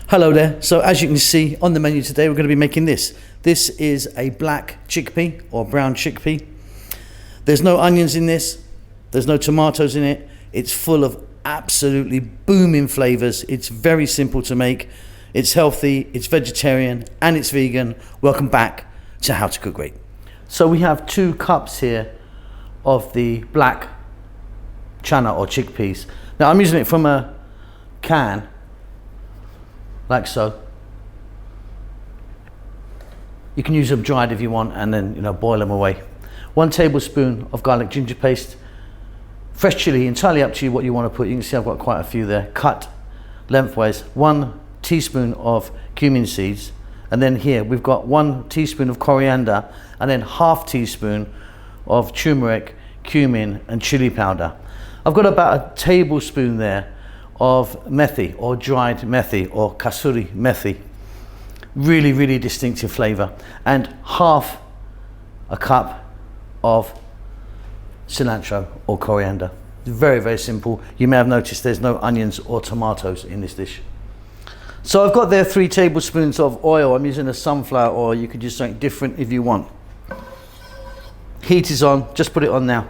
Hello there. So as you can see on the menu today, we're going to be making this. This is a black chickpea or brown chickpea. There's no onions in this. There's no tomatoes in it. It's full of absolutely booming flavors. It's very simple to make. It's healthy, it's vegetarian, and it's vegan. Welcome back to How to Cook Great. So we have 2 cups here of the black chana or chickpeas. Now I'm using it from a can, like so. You can use them dried if you want, and then boil them away. 1 tablespoon of garlic ginger paste, fresh chili, entirely up to you what you want to put. You can see I've got quite a few there, cut lengthwise. 1 teaspoon of cumin seeds, and then here we've got 1 teaspoon of coriander, and then ½ teaspoon of turmeric, cumin, and chili powder. I've got about 1 tablespoon there of methi or dried methi or kasuri methi. Really distinctive flavor. And ½ a cup of cilantro or coriander. Very simple. You may have noticed there's no onions or tomatoes in this dish. So I've got there 3 tablespoons of oil. I'm using a sunflower oil. You could use something different if you want. Heat is on, just put it on now.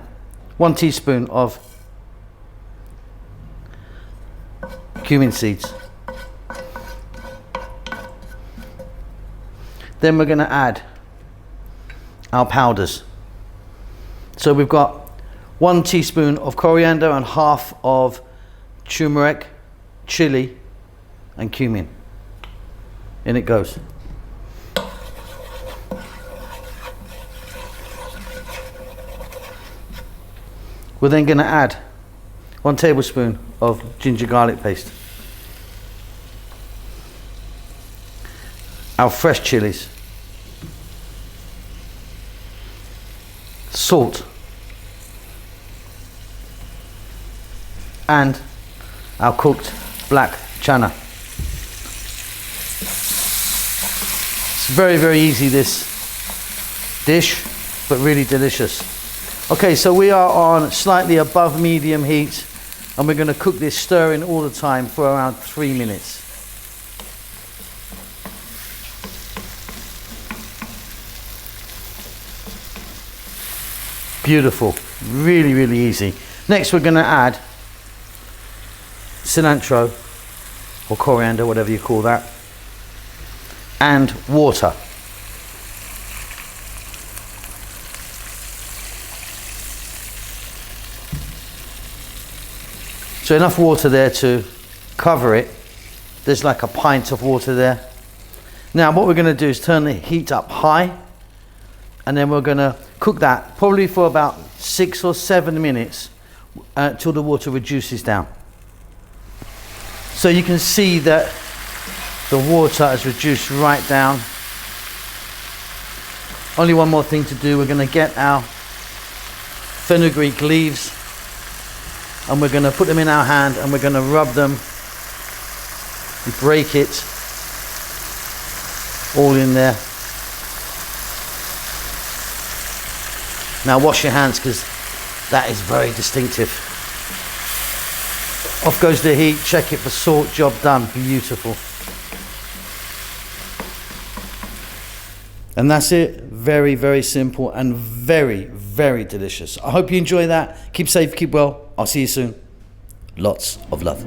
1 teaspoon of cumin seeds. Then we're going to add our powders. So we've got 1 teaspoon of coriander and ½ of turmeric, chili, and cumin. In it goes. We're then going to add 1 tablespoon of ginger garlic paste, our fresh chilies, salt, and our cooked black chana. It's very easy, this dish, but really delicious. Okay, so we are on slightly above medium heat, and we're going to cook this stirring all the time for around 3 minutes. Beautiful, really easy. Next we're going to add cilantro or coriander, whatever you call that, and water. So enough water there to cover it. There's like a pint of water there. Now what we're going to do is turn the heat up high, and then we're going to cook that probably for about 6 or 7 minutes till the water reduces down. So you can see that the water has reduced right down. Only one more thing to do. We're going to get our fenugreek leaves, and we're going to put them in our hand, and we're going to rub them, break it all in there. Now wash your hands, because that is very distinctive. Off goes the heat, check it for salt, job done. Beautiful. And that's it. Very simple and very delicious. I hope you enjoy that. Keep safe, keep well. I'll see you soon. Lots of love.